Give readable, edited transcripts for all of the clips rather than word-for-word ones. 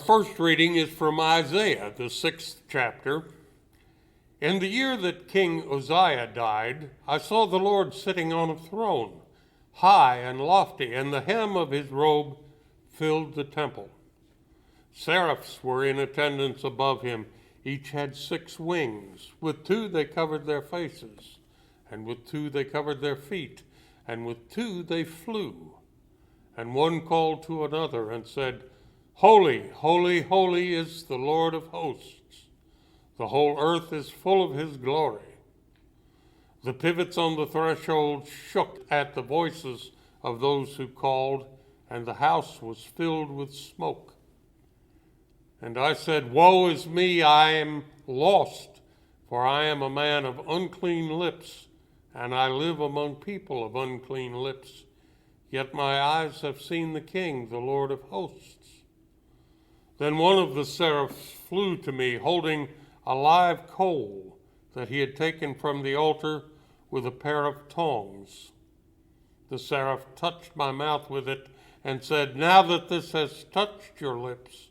first reading is from Isaiah, the 6th chapter. In the year that King Uzziah died, I saw the Lord sitting on a throne, high and lofty, and the hem of his robe filled the temple. Seraphs were in attendance above him. Each had 6 wings. With 2 they covered their faces, and with 2 they covered their feet, and with 2 they flew. And one called to another and said, Holy, holy, holy is the Lord of hosts. The whole earth is full of his glory. The pivots on the threshold shook at the voices of those who called, and the house was filled with smoke. And I said, Woe is me, I am lost, for I am a man of unclean lips, and I live among people of unclean lips. Yet my eyes have seen the King, the Lord of hosts. Then one of the seraphs flew to me, holding a live coal that he had taken from the altar with a pair of tongs. The seraph touched my mouth with it and said, Now that this has touched your lips,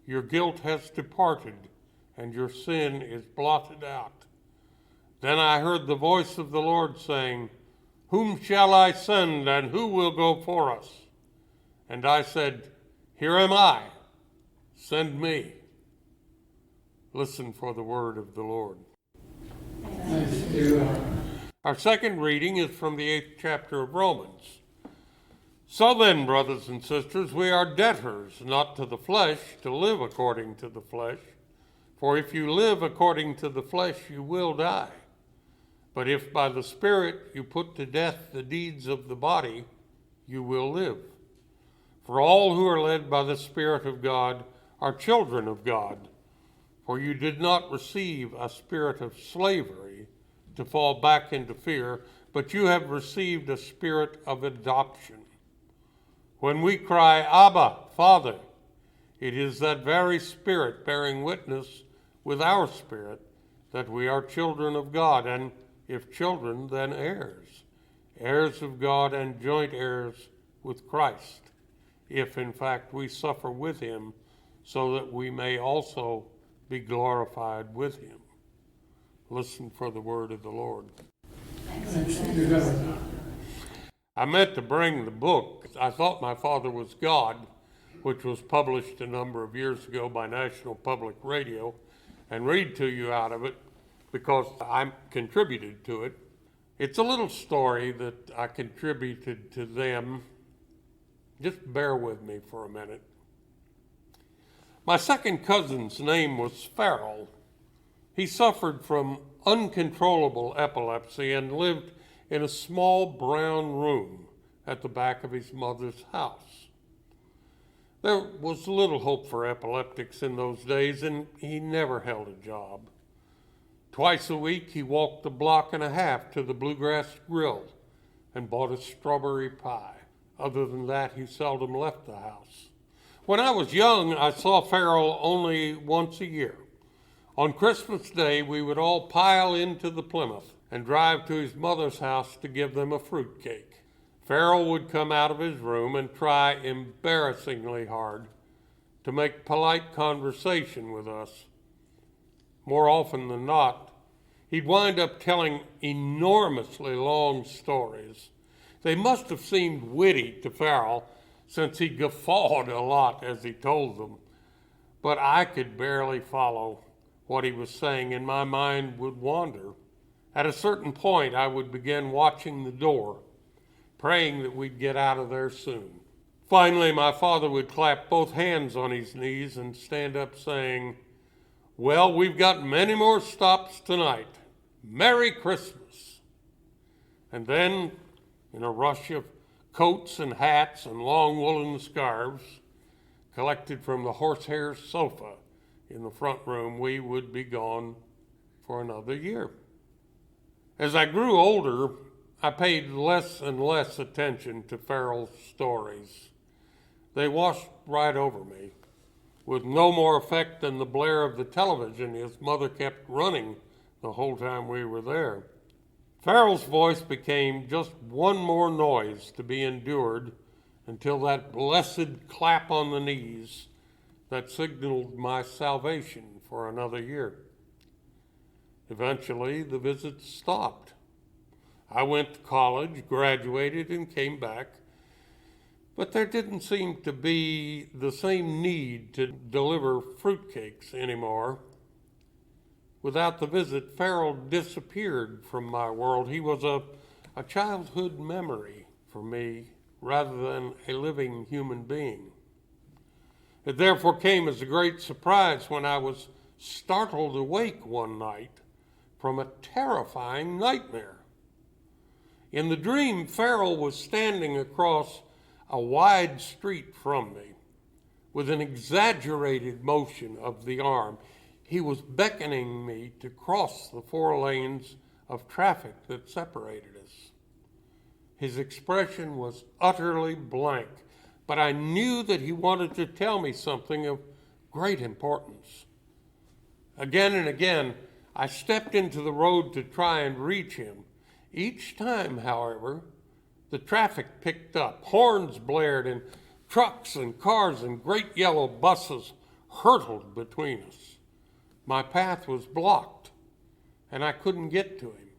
your guilt has departed, and your sin is blotted out. Then I heard the voice of the Lord saying, Whom shall I send, and who will go for us? And I said, Here am I, send me. Listen for the word of the Lord. Thanks be to God. Our second reading is from the 8th chapter of Romans. So then, brothers and sisters, we are debtors, not to the flesh, to live according to the flesh. For if you live according to the flesh, you will die. But if by the Spirit you put to death the deeds of the body, you will live. For all who are led by the Spirit of God are children of God. For you did not receive a spirit of slavery to fall back into fear, but you have received a spirit of adoption. When we cry, Abba, Father, it is that very Spirit bearing witness with our spirit that we are children of God, and if children, then heirs, heirs of God and joint heirs with Christ, if in fact we suffer with him, so that we may also be glorified with him. Listen for the word of the Lord. Thanks be to God. I meant to bring the book, I Thought My Father Was God, which was published a number of years ago by National Public Radio, and read to you out of it because I contributed to it. It's a little story that I contributed to them. Just bear with me for a minute. My second cousin's name was Farrell. He suffered from uncontrollable epilepsy and lived in a small brown room at the back of his mother's house. There was little hope for epileptics in those days, and he never held a job. Twice a week, he walked a block and a half to the Bluegrass Grill and bought a strawberry pie. Other than that, he seldom left the house. When I was young, I saw Farrell only once a year. On Christmas Day, we would all pile into the Plymouth and drive to his mother's house to give them a fruit cake. Farrell would come out of his room and try embarrassingly hard to make polite conversation with us. More often than not, he'd wind up telling enormously long stories. They must have seemed witty to Farrell, since he guffawed a lot as he told them. But I could barely follow what he was saying, and my mind would wander. At a certain point, I would begin watching the door, praying that we'd get out of there soon. Finally, my father would clap both hands on his knees and stand up saying, Well, we've got many more stops tonight. Merry Christmas. And then, in a rush of coats and hats and long woolen scarves collected from the horsehair sofa in the front room, we would be gone for another year. As I grew older, I paid less and less attention to Farrell's stories. They washed right over me, with no more effect than the blare of the television his mother kept running the whole time we were there. Farrell's voice became just one more noise to be endured until that blessed clap on the knees that signaled my salvation for another year. Eventually, the visits stopped. I went to college, graduated, and came back, but there didn't seem to be the same need to deliver fruitcakes anymore. Without the visit, Farrell disappeared from my world. He was a childhood memory for me rather than a living human being. It therefore came as a great surprise when I was startled awake one night from a terrifying nightmare. In the dream, Farrell was standing across a wide street from me with an exaggerated motion of the arm. He was beckoning me to cross the 4 lanes of traffic that separated us. His expression was utterly blank, but I knew that he wanted to tell me something of great importance. Again and again, I stepped into the road to try and reach him. Each time, however, the traffic picked up. Horns blared, and trucks and cars and great yellow buses hurtled between us. My path was blocked, and I couldn't get to him.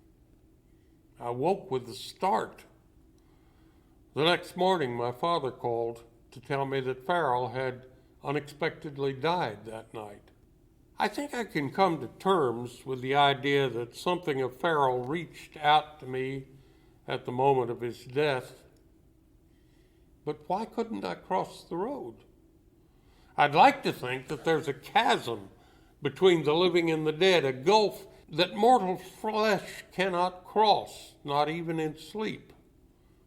I woke with a start. The next morning, my father called to tell me that Farrell had unexpectedly died that night. I think I can come to terms with the idea that something of Farrell reached out to me at the moment of his death. But why couldn't I cross the road? I'd like to think that there's a chasm between the living and the dead, a gulf that mortal flesh cannot cross, not even in sleep.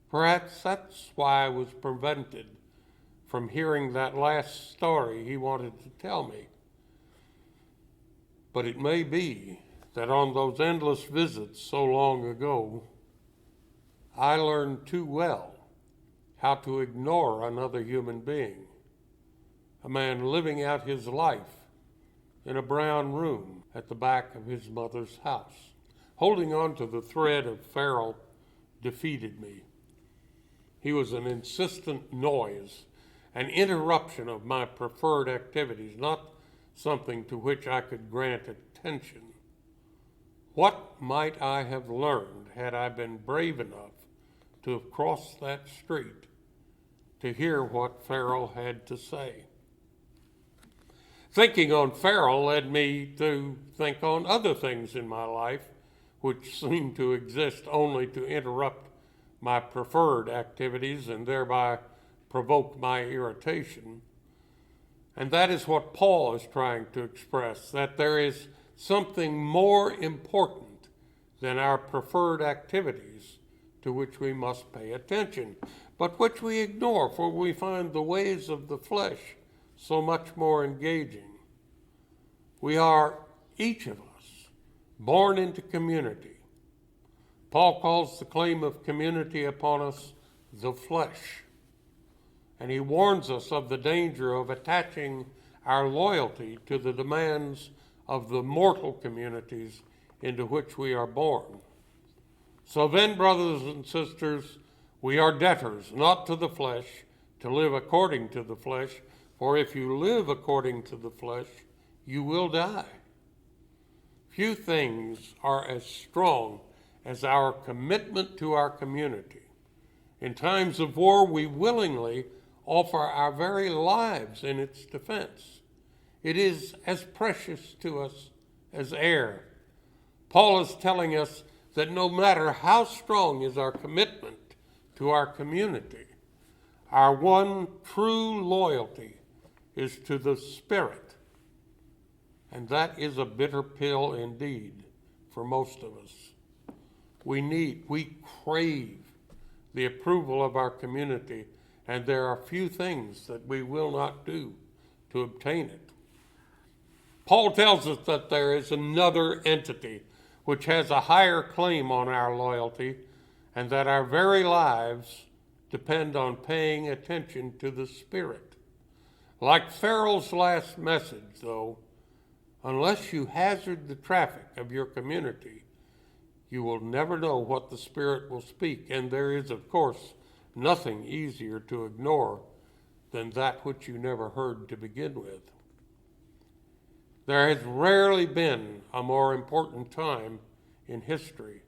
Perhaps that's why I was prevented from hearing that last story he wanted to tell me. But it may be that on those endless visits so long ago, I learned too well how to ignore another human being, a man living out his life in a brown room at the back of his mother's house. Holding on to the thread of Farrell defeated me. He was an insistent noise, an interruption of my preferred activities, not something to which I could grant attention. What might I have learned had I been brave enough to have crossed that street to hear what Farrell had to say? Thinking on Farrell led me to think on other things in my life which seemed to exist only to interrupt my preferred activities and thereby provoke my irritation. And that is what Paul is trying to express, that there is something more important than our preferred activities to which we must pay attention, but which we ignore, for we find the ways of the flesh so much more engaging. We are, each of us, born into community. Paul calls the claim of community upon us the flesh. And he warns us of the danger of attaching our loyalty to the demands of the mortal communities into which we are born. So then, brothers and sisters, we are debtors, not to the flesh, to live according to the flesh. For if you live according to the flesh, you will die. Few things are as strong as our commitment to our community. In times of war, we willingly offer our very lives in its defense. It is as precious to us as air. Paul is telling us that no matter how strong is our commitment to our community, our one true loyalty is to the Spirit. And that is a bitter pill indeed for most of us. We crave the approval of our community, and there are few things that we will not do to obtain it. Paul tells us that there is another entity which has a higher claim on our loyalty, and that our very lives depend on paying attention to the Spirit. Like Farrell's last message, though, unless you hazard the traffic of your community, you will never know what the Spirit will speak, and there is, of course, nothing easier to ignore than that which you never heard to begin with. There has rarely been a more important time in history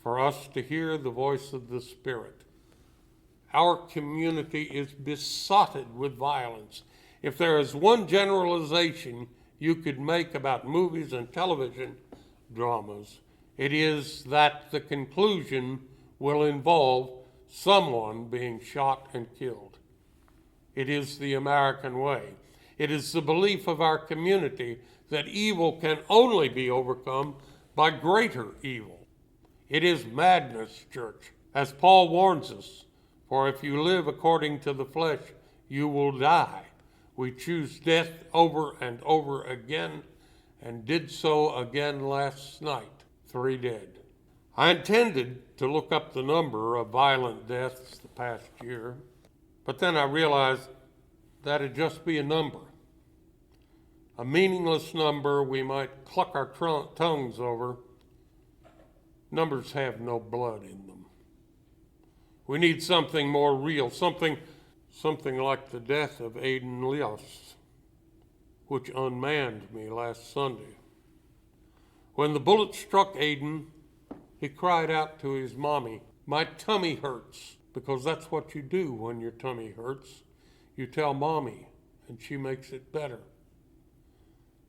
for us to hear the voice of the Spirit. Our community is besotted with violence. If there is one generalization you could make about movies and television dramas, it is that the conclusion will involve someone being shot and killed. It is the American way. It is the belief of our community that evil can only be overcome by greater evil. It is madness, church, as Paul warns us, for if you live according to the flesh, you will die. We choose death over and over again, and did so again last night, 3 dead. I intended to look up the number of violent deaths the past year, but then I realized that'd just be a number. A meaningless number we might cluck our tongues over. Numbers have no blood in them. We need something more real, something like the death of Aiden Leos, which unmanned me last Sunday. When the bullet struck Aiden, he cried out to his mommy, "My tummy hurts," because that's what you do when your tummy hurts. You tell mommy, and she makes it better.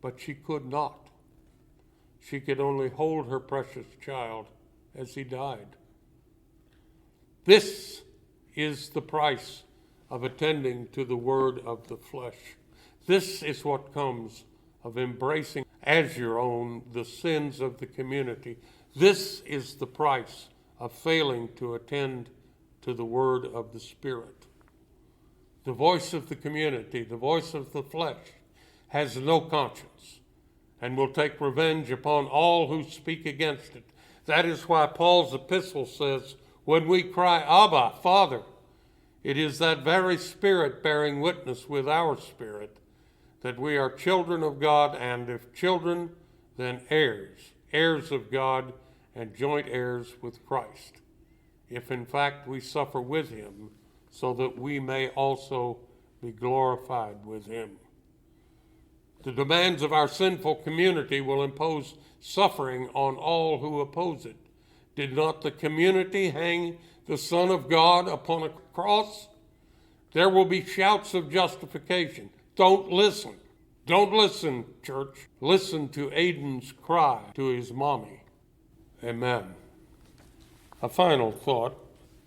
But she could not. She could only hold her precious child as he died. This is the price of attending to the word of the flesh. This is what comes of embracing as your own the sins of the community. This is the price of failing to attend to the word of the Spirit. The voice of the community, the voice of the flesh, has no conscience and will take revenge upon all who speak against it. That is why Paul's epistle says, when we cry, "Abba, Father," it is that very Spirit bearing witness with our spirit that we are children of God, and if children, then heirs, heirs of God and joint heirs with Christ, if in fact we suffer with him, so that we may also be glorified with him. The demands of our sinful community will impose suffering on all who oppose it. Did not the community hang the Son of God upon a cross? There will be shouts of justification. Don't listen. Don't listen, church. Listen to Aiden's cry to his mommy. Amen. A final thought.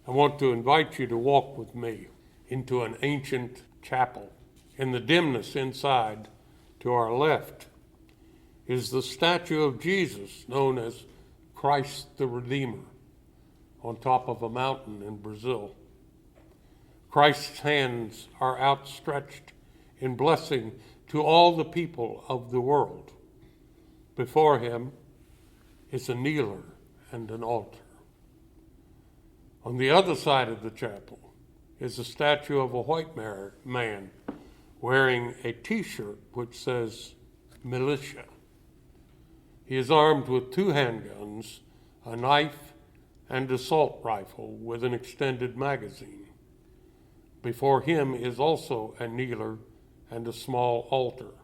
I want to invite you to walk with me into an ancient chapel. In the dimness inside, to our left, is the statue of Jesus, known as Christ the Redeemer, on top of a mountain in Brazil. Christ's hands are outstretched in blessing to all the people of the world. Before him is a kneeler and an altar. On the other side of the chapel is a statue of a white man wearing a t-shirt which says militia. He is armed with 2 handguns, a knife, and assault rifle with an extended magazine. Before him is also a kneeler and a small altar.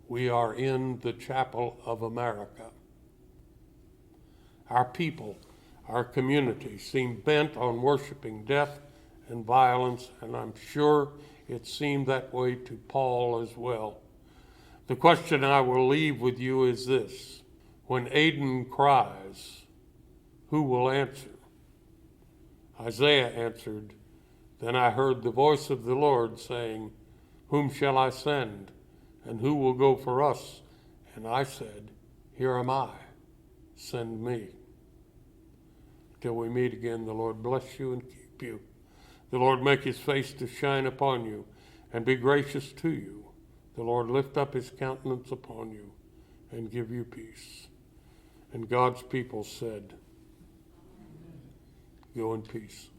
We are in the chapel of America. Our people, our community, seem bent on worshiping death and violence, and I'm sure it seemed that way to Paul as well. The question I will leave with you is this: when Aiden cries, who will answer? Isaiah answered, "Then I heard the voice of the Lord saying, 'Whom shall I send? And who will go for us?' And I said, 'Here am I, send me.'" Till we meet again, the Lord bless you and keep you. The Lord make his face to shine upon you and be gracious to you. The Lord lift up his countenance upon you and give you peace. And God's people said, "Go in peace."